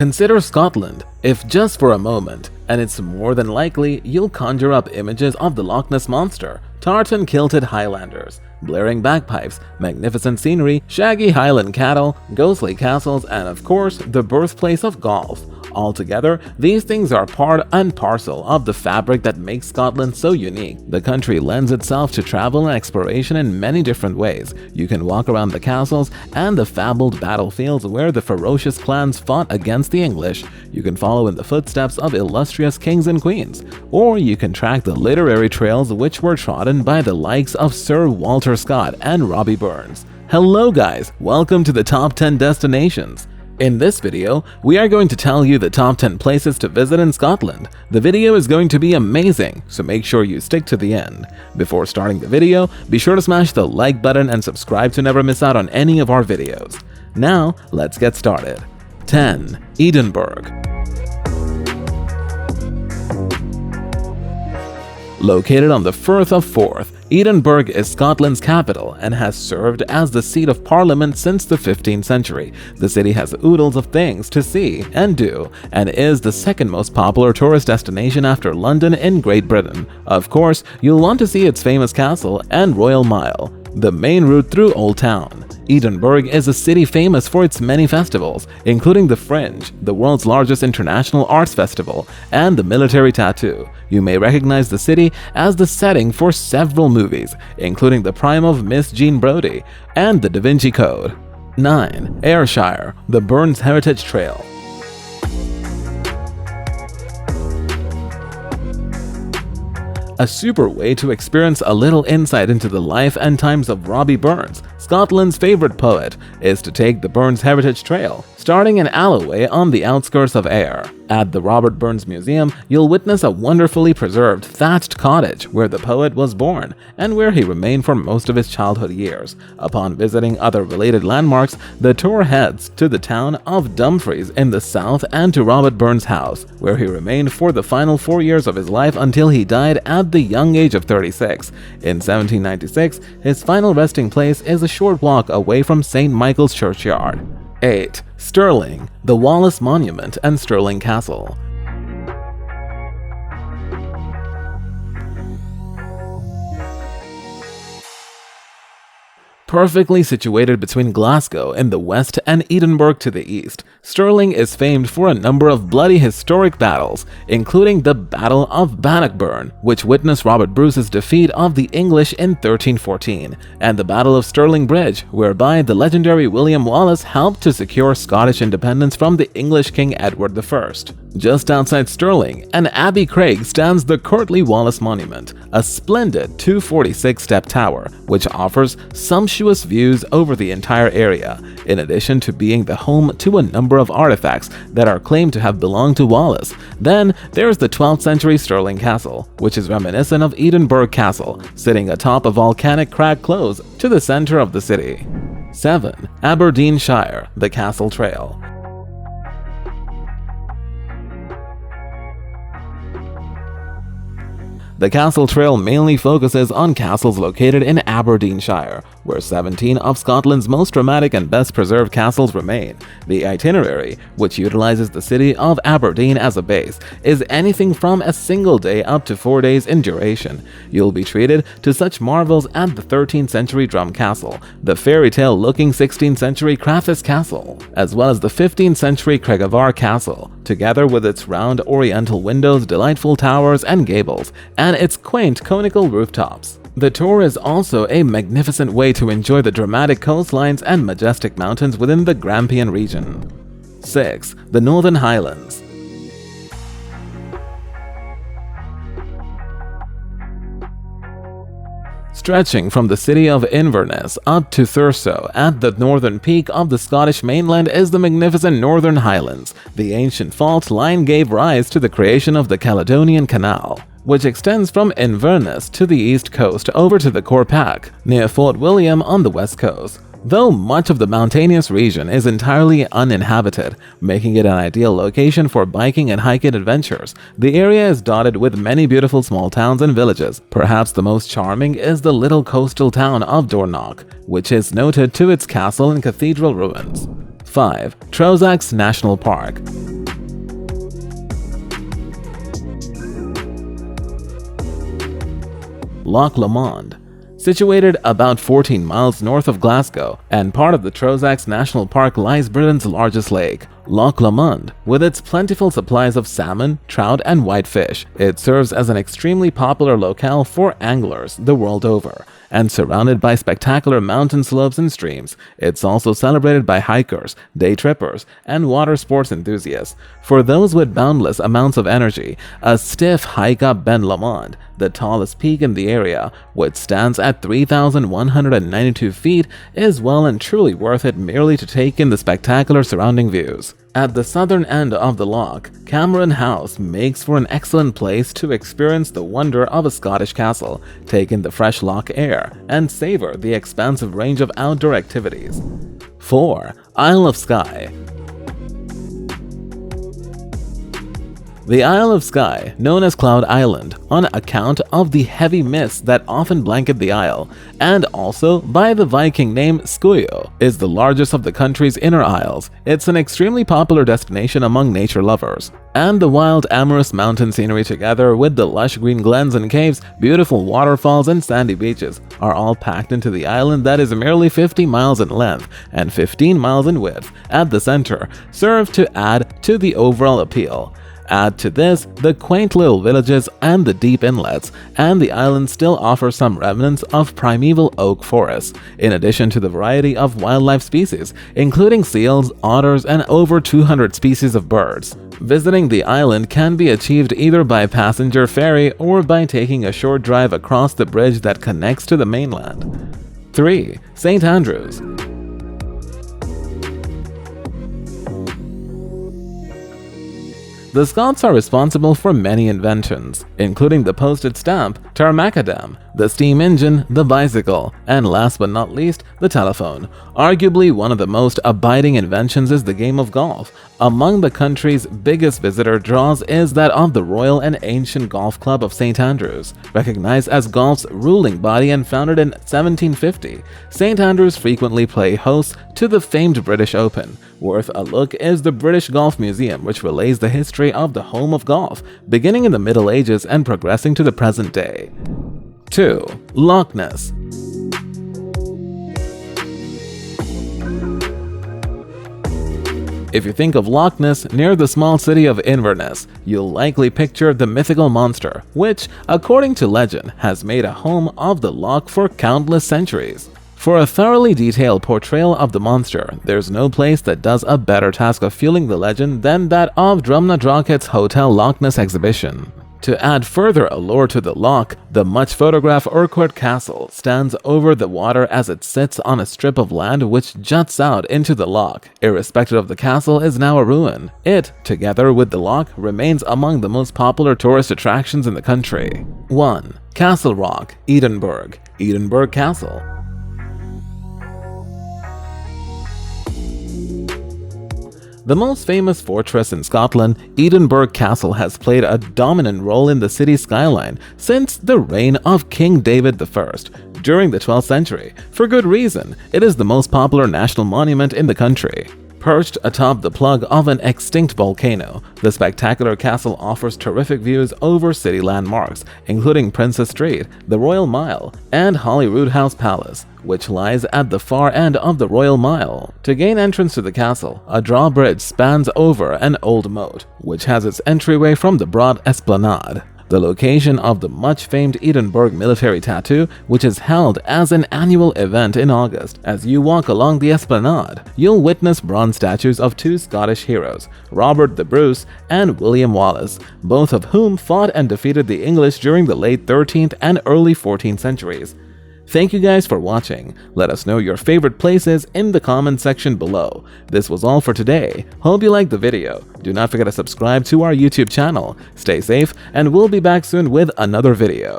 Consider Scotland, if just for a moment, and it's more than likely you'll conjure up images of the Loch Ness monster, tartan-kilted Highlanders, blaring bagpipes, magnificent scenery, shaggy Highland cattle, ghostly castles, and of course, the birthplace of golf. Altogether, these things are part and parcel of the fabric that makes Scotland so unique. The country lends itself to travel and exploration in many different ways. You can walk around the castles and the fabled battlefields where the ferocious clans fought against the English. You can follow in the footsteps of illustrious kings and queens. Or you can track the literary trails which were trodden by the likes of Sir Walter Scott and Robbie Burns. Hello guys, welcome to the Top 10 Destinations. In this video, we are going to tell you the top 10 places to visit in Scotland. The video is going to be amazing, so make sure you stick to the end. Before starting the video, be sure to smash the like button and subscribe to never miss out on any of our videos. Now, let's get started. 10. Edinburgh. Located on the Firth of Forth, Edinburgh is Scotland's capital and has served as the seat of parliament since the 15th century. The city has oodles of things to see and do, and is the second most popular tourist destination after London in Great Britain. Of course, you'll want to see its famous castle and Royal Mile, the main route through Old Town. Edinburgh is a city famous for its many festivals, including the Fringe, the world's largest international arts festival, and the Military Tattoo. You may recognize the city as the setting for several movies, including The Prime of Miss Jean Brodie and The Da Vinci Code. 9. Ayrshire, the Burns Heritage Trail. A super way to experience a little insight into the life and times of Robbie Burns, Scotland's favorite poet, is to take the Burns Heritage Trail, starting in Alloway on the outskirts of Ayr. At the Robert Burns Museum, you'll witness a wonderfully preserved thatched cottage where the poet was born and where he remained for most of his childhood years. Upon visiting other related landmarks, the tour heads to the town of Dumfries in the south and to Robert Burns' house, where he remained for the final 4 years of his life until he died at the young age of 36. In 1796, his final resting place is a short walk away from St. Michael's Churchyard. 8. Stirling, the Wallace Monument and Stirling Castle. Perfectly situated between Glasgow in the west and Edinburgh to the east, Stirling is famed for a number of bloody historic battles, including the Battle of Bannockburn, which witnessed Robert Bruce's defeat of the English in 1314, and the Battle of Stirling Bridge, whereby the legendary William Wallace helped to secure Scottish independence from the English King Edward I. Just outside Stirling and Abbey Craig stands the Courtly Wallace Monument, a splendid 246-step tower, which offers sumptuous views over the entire area, in addition to being the home to a number of artifacts that are claimed to have belonged to Wallace. Then there's the 12th century Stirling Castle, which is reminiscent of Edinburgh Castle, sitting atop a volcanic crag close to the center of the city. 7. Aberdeenshire, the Castle Trail. The Castle Trail mainly focuses on castles located in Aberdeenshire, where 17 of Scotland's most dramatic and best preserved castles remain. The itinerary, which utilizes the city of Aberdeen as a base, is anything from a single day up to 4 days in duration. You'll be treated to such marvels as the 13th century Drum Castle, the fairy tale looking 16th century Crafts Castle, as well as the 15th century Craigavar Castle, together with its round oriental windows, delightful towers and gables, and its quaint conical rooftops. The tour is also a magnificent way to enjoy the dramatic coastlines and majestic mountains within the Grampian region. 6. The Northern Highlands. Stretching from the city of Inverness up to Thurso at the northern peak of the Scottish mainland is the magnificent Northern Highlands. The ancient fault line gave rise to the creation of the Caledonian Canal, which extends from Inverness to the east coast over to the Corpac, near Fort William on the west coast. Though much of the mountainous region is entirely uninhabited, making it an ideal location for biking and hiking adventures, the area is dotted with many beautiful small towns and villages. Perhaps the most charming is the little coastal town of Dornoch, which is noted to its castle and cathedral ruins. 5. Trossachs National Park. Loch Lomond. Situated about 14 miles north of Glasgow and part of the Trossachs National Park, lies Britain's largest lake, Loch Lomond. With its plentiful supplies of salmon, trout, and whitefish, it serves as an extremely popular locale for anglers the world over. And surrounded by spectacular mountain slopes and streams, it's also celebrated by hikers, day trippers, and water sports enthusiasts. For those with boundless amounts of energy, a stiff hike up Ben Lomond, the tallest peak in the area, which stands at 3,192 feet, is well and truly worth it merely to take in the spectacular surrounding views. At the southern end of the loch, Cameron House makes for an excellent place to experience the wonder of a Scottish castle, take in the fresh loch air, and savor the expansive range of outdoor activities. 4. Isle of Skye. The Isle of Skye, known as Cloud Island, on account of the heavy mists that often blanket the isle, and also by the Viking name Scuyo, is the largest of the country's inner isles. It's an extremely popular destination among nature lovers. And the wild, amorous mountain scenery, together with the lush green glens and caves, beautiful waterfalls, and sandy beaches, are all packed into the island that is merely 50 miles in length and 15 miles in width at the center, serve to add to the overall appeal. Add to this the quaint little villages and the deep inlets, and the island still offers some remnants of primeval oak forests, in addition to the variety of wildlife species, including seals, otters, and over 200 species of birds. Visiting the island can be achieved either by passenger ferry or by taking a short drive across the bridge that connects to the mainland. 3. St. Andrews. The Scots are responsible for many inventions, including the postage stamp, Termacadam, the steam engine, the bicycle, and last but not least, the telephone. Arguably one of the most abiding inventions is the game of golf. Among the country's biggest visitor draws is that of the Royal and Ancient Golf Club of St. Andrews. Recognized as golf's ruling body and founded in 1750, St. Andrews frequently play host to the famed British Open. Worth a look is the British Golf Museum, which relays the history of the home of golf, beginning in the Middle Ages and progressing to the present day. 2. Loch Ness. If you think of Loch Ness near the small city of Inverness, you'll likely picture the mythical monster, which, according to legend, has made a home of the loch for countless centuries. For a thoroughly detailed portrayal of the monster, there's no place that does a better task of fueling the legend than that of Drumna Droghed's Hotel Loch Ness exhibition. To add further allure to the loch, the much-photographed Urquhart Castle stands over the water as it sits on a strip of land which juts out into the loch. Irrespective of the castle is now a ruin. It, together with the loch, remains among the most popular tourist attractions in the country. 1. Castle Rock, Edinburgh. Edinburgh Castle. The most famous fortress in Scotland, Edinburgh Castle has played a dominant role in the city's skyline since the reign of King David I during the 12th century. For good reason, it is the most popular national monument in the country. Perched atop the plug of an extinct volcano, the spectacular castle offers terrific views over city landmarks, including Princess Street, the Royal Mile, and Holyrood House Palace, which lies at the far end of the Royal Mile. To gain entrance to the castle, a drawbridge spans over an old moat, which has its entryway from the broad esplanade, the location of the much-famed Edinburgh Military Tattoo, which is held as an annual event in August. As you walk along the esplanade, you'll witness bronze statues of two Scottish heroes, Robert the Bruce and William Wallace, both of whom fought and defeated the English during the late 13th and early 14th centuries. Thank you guys for watching. Let us know your favorite places in the comment section below. This was all for today. Hope you liked the video. Do not forget to subscribe to our YouTube channel. Stay safe, and we'll be back soon with another video.